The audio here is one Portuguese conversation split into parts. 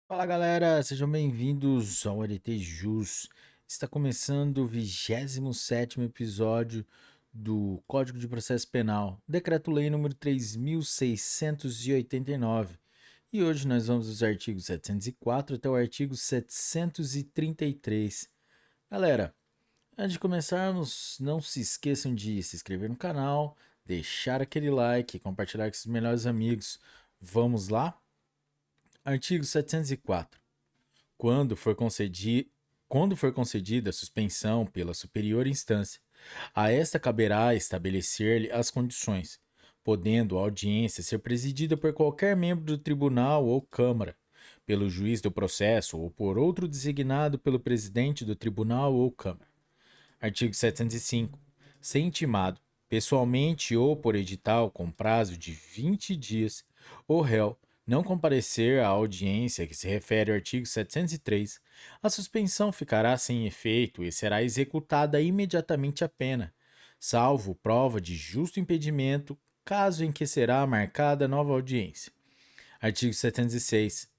Fala galera, sejam bem-vindos ao LT Jus. Está começando o 27º episódio do Código de Processo Penal, Decreto-Lei número 3.689. E hoje nós vamos dos artigos 704 até o artigo 733. Galera, antes de começarmos, não se esqueçam de se inscrever no canal, deixar aquele like, compartilhar com seus melhores amigos. Vamos lá? Artigo 704. Quando for concedida a suspensão pela superior instância, a esta caberá estabelecer-lhe as condições, podendo a audiência ser presidida por qualquer membro do tribunal ou câmara, pelo juiz do processo ou por outro designado pelo presidente do tribunal ou câmara. Artigo 705. Ser intimado, pessoalmente ou por edital com prazo de 20 dias, o réu não comparecer à audiência que se refere ao artigo 703, a suspensão ficará sem efeito e será executada imediatamente a pena, salvo prova de justo impedimento, caso em que será marcada nova audiência. Artigo 706.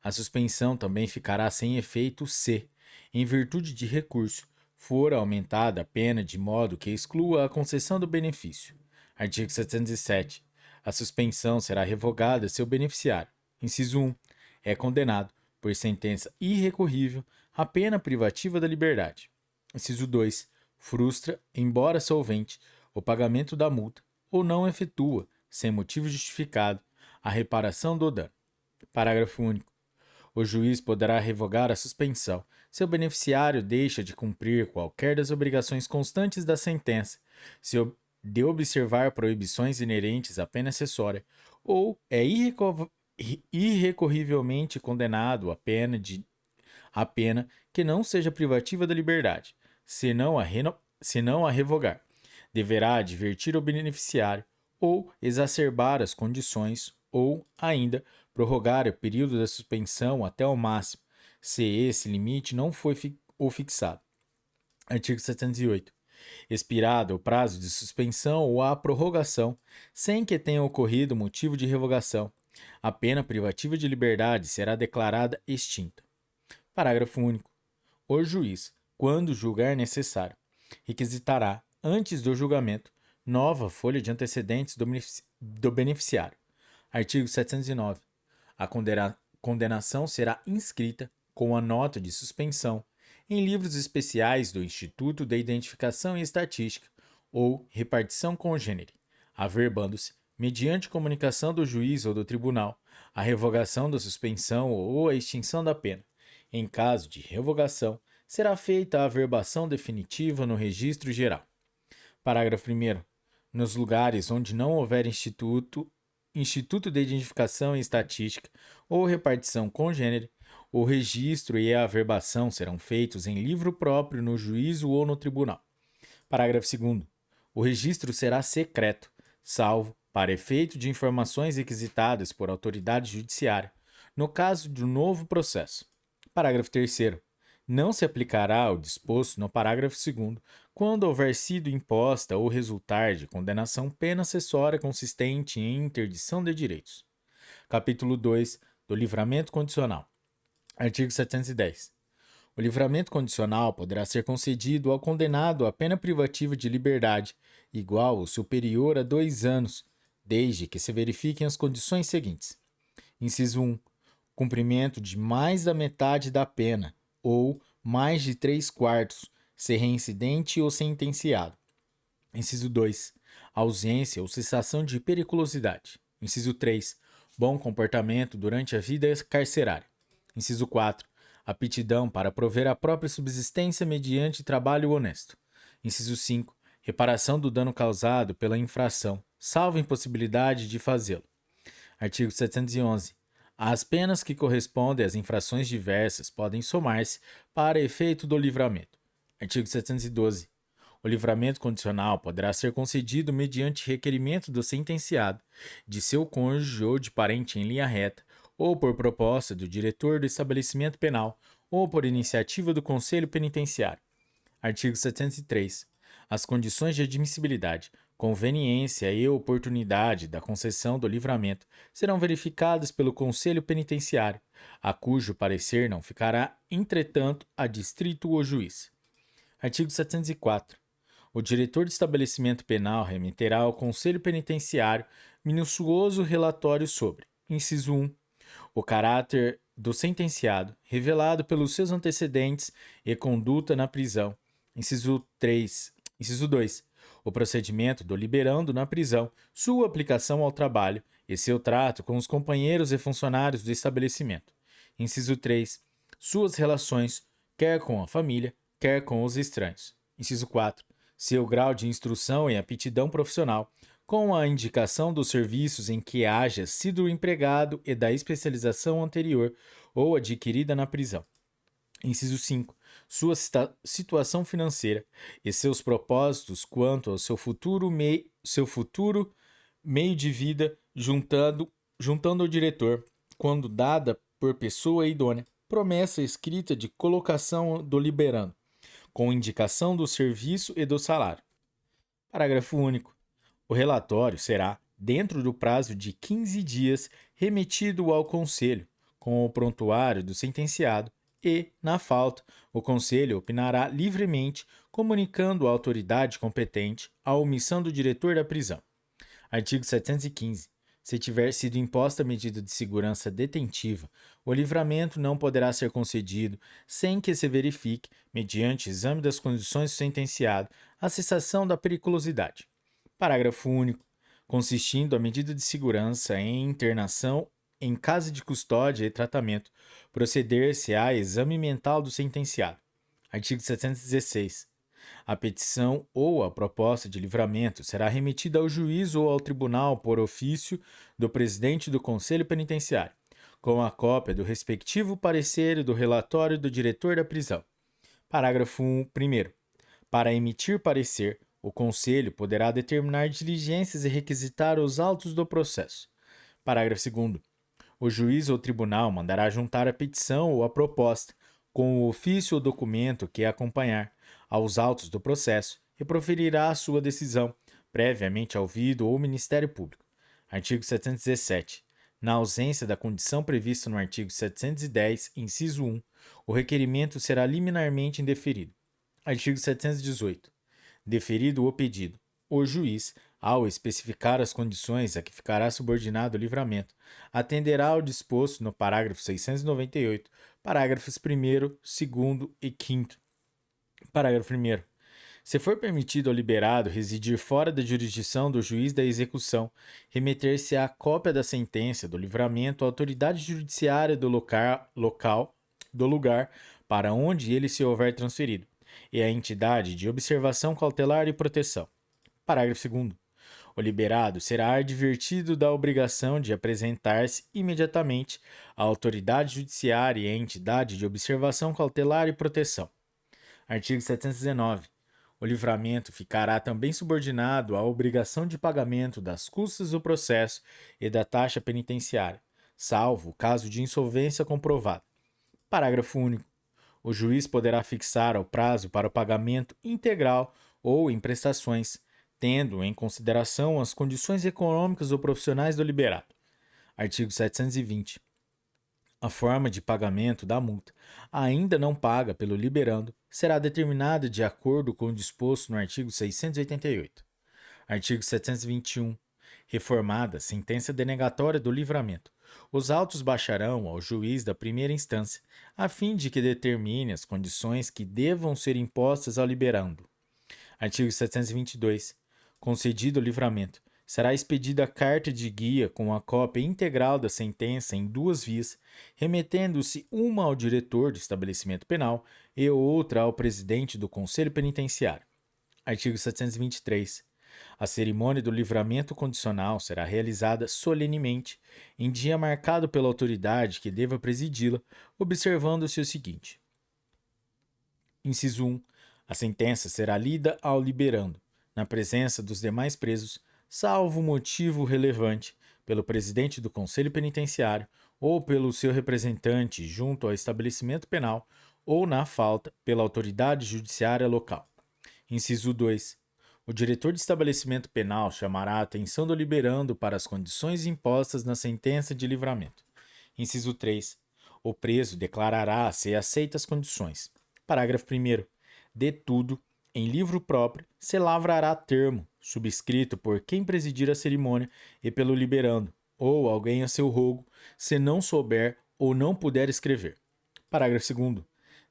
A suspensão também ficará sem efeito se, em virtude de recurso, for aumentada a pena de modo que exclua a concessão do benefício. Artigo 707. A suspensão será revogada se o beneficiário, inciso 1, é condenado, por sentença irrecorrível, à pena privativa da liberdade. Inciso 2. Frustra, embora solvente, o pagamento da multa ou não efetua, sem motivo justificado, a reparação do dano. Parágrafo único. O juiz poderá revogar a suspensão se o beneficiário deixa de cumprir qualquer das obrigações constantes da sentença, se de observar proibições inerentes à pena acessória, ou é irrecorrivelmente condenado à pena que não seja privativa da liberdade, se não a revogar. Deverá advertir o beneficiário ou exacerbar as condições ou, ainda, prorrogar o período da suspensão até o máximo, se esse limite não foi fixado. Artigo 708. Expirado o prazo de suspensão ou a prorrogação, sem que tenha ocorrido motivo de revogação, a pena privativa de liberdade será declarada extinta. Parágrafo único. O juiz, quando julgar necessário, requisitará, antes do julgamento, nova folha de antecedentes do beneficiário. Artigo 709. A condenação será inscrita com a nota de suspensão em livros especiais do Instituto de Identificação e Estatística ou repartição congênere, averbando-se, mediante comunicação do juiz ou do tribunal, a revogação da suspensão ou a extinção da pena. Em caso de revogação, será feita a averbação definitiva no registro geral. Parágrafo primeiro. Nos lugares onde não houver Instituto de Identificação e Estatística ou repartição congênere, o registro e a averbação serão feitos em livro próprio no juízo ou no tribunal. Parágrafo segundo. O registro será secreto, salvo, para efeito de informações requisitadas por autoridade judiciária, no caso do novo processo. Parágrafo terceiro. Não se aplicará o disposto no parágrafo segundo quando houver sido imposta ou resultar de condenação pena acessória consistente em interdição de direitos. Capítulo 2 do Livramento Condicional. Artigo 710. O livramento condicional poderá ser concedido ao condenado à pena privativa de liberdade igual ou superior a 2 anos, desde que se verifiquem as condições seguintes. Inciso 1. Cumprimento de mais da metade da pena, ou mais de 3/4, ser reincidente ou sentenciado. Inciso 2. Ausência ou cessação de periculosidade. Inciso 3. Bom comportamento durante a vida carcerária. Inciso 4. Aptidão para prover a própria subsistência mediante trabalho honesto. Inciso 5. Reparação do dano causado pela infração, salvo impossibilidade de fazê-lo. Artigo 711. As penas que correspondem às infrações diversas podem somar-se para efeito do livramento. Artigo 712. O livramento condicional poderá ser concedido mediante requerimento do sentenciado, de seu cônjuge ou de parente em linha reta, ou por proposta do diretor do estabelecimento penal, ou por iniciativa do Conselho Penitenciário. Artigo 703. As condições de admissibilidade conveniência e oportunidade da concessão do livramento serão verificadas pelo Conselho Penitenciário, a cujo parecer não ficará, entretanto, a distrito ou juiz. Artigo 704. O diretor de estabelecimento penal remeterá ao Conselho Penitenciário minucioso relatório sobre: inciso 1, o caráter do sentenciado, revelado pelos seus antecedentes e conduta na prisão. Inciso 3. Inciso 2. O procedimento do liberando na prisão, sua aplicação ao trabalho e seu trato com os companheiros e funcionários do estabelecimento. Inciso 3. Suas relações, quer com a família, quer com os estranhos. Inciso 4. Seu grau de instrução e aptidão profissional, com a indicação dos serviços em que haja sido empregado e da especialização anterior ou adquirida na prisão. Inciso 5. Sua situação financeira e seus propósitos quanto ao seu futuro meio de vida, juntando ao diretor, quando dada por pessoa idônea, promessa escrita de colocação do liberando, com indicação do serviço e do salário. Parágrafo único. O relatório será, dentro do prazo de 15 dias, remetido ao Conselho, com o prontuário do sentenciado e, na falta, o Conselho opinará livremente, comunicando à autoridade competente a omissão do diretor da prisão. Artigo 715. Se tiver sido imposta medida de segurança detentiva, o livramento não poderá ser concedido sem que se verifique, mediante exame das condições do sentenciado, a cessação da periculosidade. Parágrafo único. Consistindo a medida de segurança em internação em casa de custódia e tratamento, proceder-se a exame mental do sentenciado. Artigo 716. A petição ou a proposta de livramento será remetida ao juiz ou ao tribunal por ofício do presidente do Conselho Penitenciário, com a cópia do respectivo parecer e do relatório do diretor da prisão. Parágrafo 1º. Para emitir parecer, o Conselho poderá determinar diligências e requisitar os autos do processo. Parágrafo 2º. O juiz ou tribunal mandará juntar a petição ou a proposta, com o ofício ou documento que a acompanhar, aos autos do processo e proferirá a sua decisão, previamente ouvido o Ministério Público. Artigo 717. Na ausência da condição prevista no artigo 710, inciso 1, o requerimento será liminarmente indeferido. Artigo 718. Deferido o pedido, o juiz, ao especificar as condições a que ficará subordinado o livramento, atenderá ao disposto no parágrafo 698, parágrafos 1º, 2º e 5º. Parágrafo 1º. Se for permitido ao liberado residir fora da jurisdição do juiz da execução, remeter-se-á a cópia da sentença do livramento à autoridade judiciária do lugar para onde ele se houver transferido, e à entidade de observação cautelar e proteção. Parágrafo 2º. O liberado será advertido da obrigação de apresentar-se imediatamente à autoridade judiciária e à entidade de observação cautelar e proteção. Artigo 719. O livramento ficará também subordinado à obrigação de pagamento das custas do processo e da taxa penitenciária, salvo o caso de insolvência comprovada. Parágrafo único. O juiz poderá fixar o prazo para o pagamento integral ou em prestações, tendo em consideração as condições econômicas ou profissionais do liberado. Artigo 720. A forma de pagamento da multa, ainda não paga pelo liberando, será determinada de acordo com o disposto no artigo 688. Artigo 721. Reformada a sentença denegatória do livramento, os autos baixarão ao juiz da primeira instância, a fim de que determine as condições que devam ser impostas ao liberando. Artigo 722. Concedido o livramento, será expedida a carta de guia com a cópia integral da sentença em 2 vias, remetendo-se uma ao diretor do estabelecimento penal e outra ao presidente do Conselho Penitenciário. Artigo 723. A cerimônia do livramento condicional será realizada solenemente, em dia marcado pela autoridade que deva presidi-la, observando-se o seguinte: inciso 1. A sentença será lida ao liberando, na presença dos demais presos, salvo motivo relevante, pelo presidente do Conselho Penitenciário ou pelo seu representante junto ao estabelecimento penal ou, na falta, pela autoridade judiciária local. Inciso 2. O diretor de estabelecimento penal chamará a atenção do liberando para as condições impostas na sentença de livramento. Inciso 3. O preso declarará se aceita as condições. Parágrafo 1º. De tudo, em livro próprio, se lavrará termo, subscrito por quem presidir a cerimônia e pelo liberando, ou alguém a seu rogo, se não souber ou não puder escrever. Parágrafo 2º.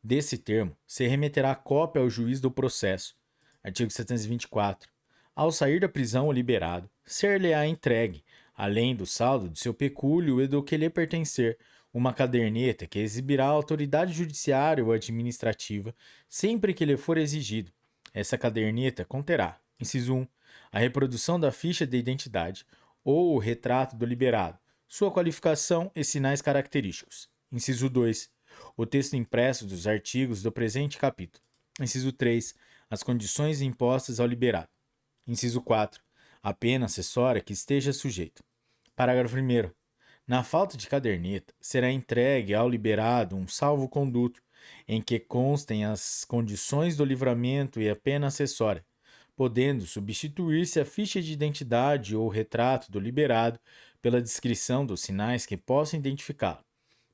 Desse termo, se remeterá cópia ao juiz do processo. Artigo 724. Ao sair da prisão o liberado, ser-lhe-á entregue, além do saldo de seu pecúlio e do que lhe pertencer, uma caderneta que exibirá a autoridade judiciária ou administrativa sempre que lhe for exigido. Essa caderneta conterá, inciso 1, a reprodução da ficha de identidade ou o retrato do liberado, sua qualificação e sinais característicos. Inciso 2, o texto impresso dos artigos do presente capítulo. Inciso 3, as condições impostas ao liberado. Inciso 4, a pena acessória que esteja sujeito. Parágrafo 1º. Na falta de caderneta, será entregue ao liberado um salvo-conduto, em que constem as condições do livramento e a pena acessória, podendo substituir-se a ficha de identidade ou retrato do liberado pela descrição dos sinais que possam identificá-lo.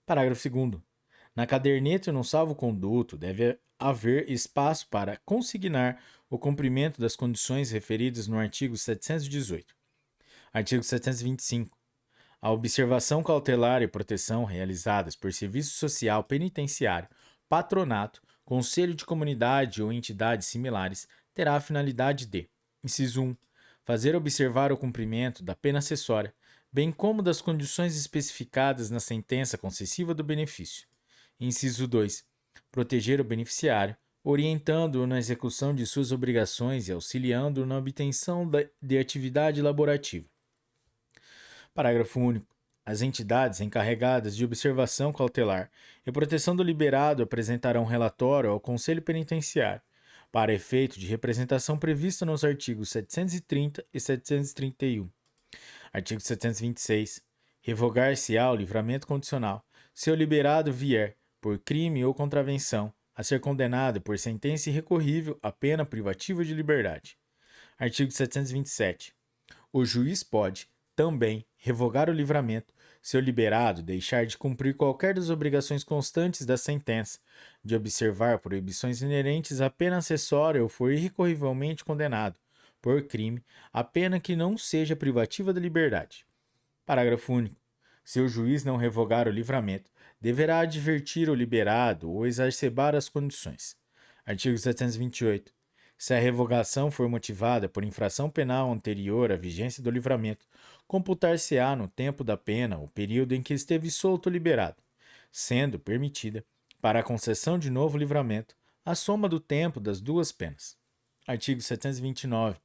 Parágrafo 2º. Na caderneta e no salvo-conduto deve haver espaço para consignar o cumprimento das condições referidas no artigo 718. Artigo 725. A observação cautelar e proteção realizadas por Serviço Social Penitenciário, Patronato, Conselho de Comunidade ou entidades similares terá a finalidade de: inciso 1, fazer observar o cumprimento da pena acessória, bem como das condições especificadas na sentença concessiva do benefício. Inciso 2, proteger o beneficiário, orientando-o na execução de suas obrigações e auxiliando-o na obtenção de atividade laborativa. Parágrafo único. As entidades encarregadas de observação cautelar e proteção do liberado apresentarão relatório ao Conselho Penitenciário, para efeito de representação prevista nos artigos 730 e 731. Artigo 726. Revogar-se-á o livramento condicional, se o liberado vier, por crime ou contravenção, a ser condenado por sentença irrecorrível à pena privativa de liberdade. Artigo 727. O juiz pode, também, revogar o livramento se o liberado deixar de cumprir qualquer das obrigações constantes da sentença, de observar proibições inerentes à pena acessória ou for irrecorrivelmente condenado, por crime, a pena que não seja privativa da liberdade. Parágrafo único. Se o juiz não revogar o livramento, deverá advertir o liberado ou exacerbar as condições. Artigo 728. Se a revogação for motivada por infração penal anterior à vigência do livramento, computar-se-á no tempo da pena o período em que esteve solto ou liberado, sendo permitida, para a concessão de novo livramento, a soma do tempo das duas penas. Artigo 729.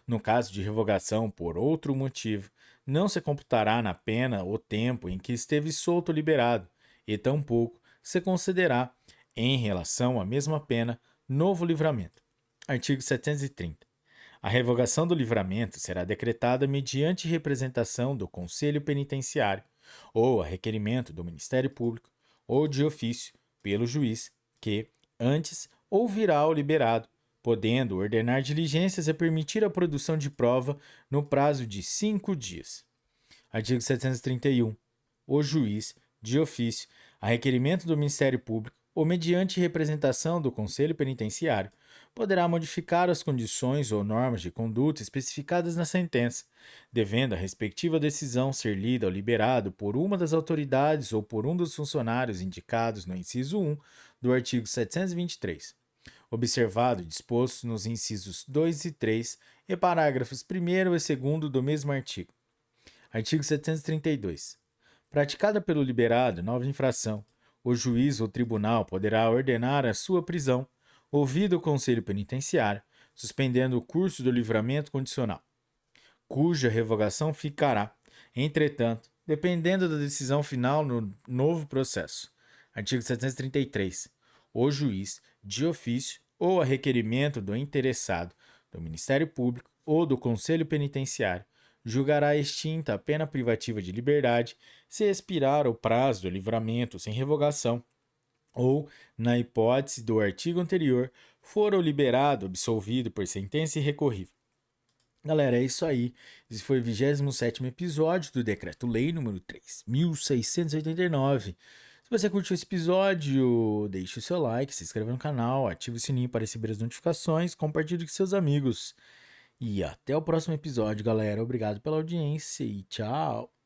No caso de revogação por outro motivo, não se computará na pena o tempo em que esteve solto ou liberado, e tampouco se concederá, em relação à mesma pena, novo livramento. Artigo 730. A revogação do livramento será decretada mediante representação do Conselho Penitenciário, ou a requerimento do Ministério Público, ou de ofício, pelo juiz, que, antes, ouvirá o liberado, podendo ordenar diligências a permitir a produção de prova no prazo de 5 dias. Artigo 731. O juiz, de ofício, a requerimento do Ministério Público, ou mediante representação do Conselho Penitenciário, poderá modificar as condições ou normas de conduta especificadas na sentença, devendo a respectiva decisão ser lida ou liberado por uma das autoridades ou por um dos funcionários indicados no inciso 1 do artigo 723, observado e disposto nos incisos 2 e 3 e parágrafos 1º e 2º do mesmo artigo. Artigo 732. Praticada pelo liberado nova infração, o juiz ou tribunal poderá ordenar a sua prisão, ouvido o Conselho Penitenciário, suspendendo o curso do livramento condicional, cuja revogação ficará, entretanto, dependendo da decisão final no novo processo. Artigo 733. O juiz, de ofício ou a requerimento do interessado, do Ministério Público ou do Conselho Penitenciário, julgará extinta a pena privativa de liberdade se expirar o prazo do livramento sem revogação ou, na hipótese do artigo anterior, for ou liberado, absolvido por sentença irrecorrível. Galera, é isso aí. Esse foi o 27º episódio do Decreto-Lei número 3.689. Se você curtiu esse episódio, deixe o seu like, se inscreva no canal, ative o sininho para receber as notificações, compartilhe com seus amigos. E até o próximo episódio, galera. Obrigado pela audiência e tchau!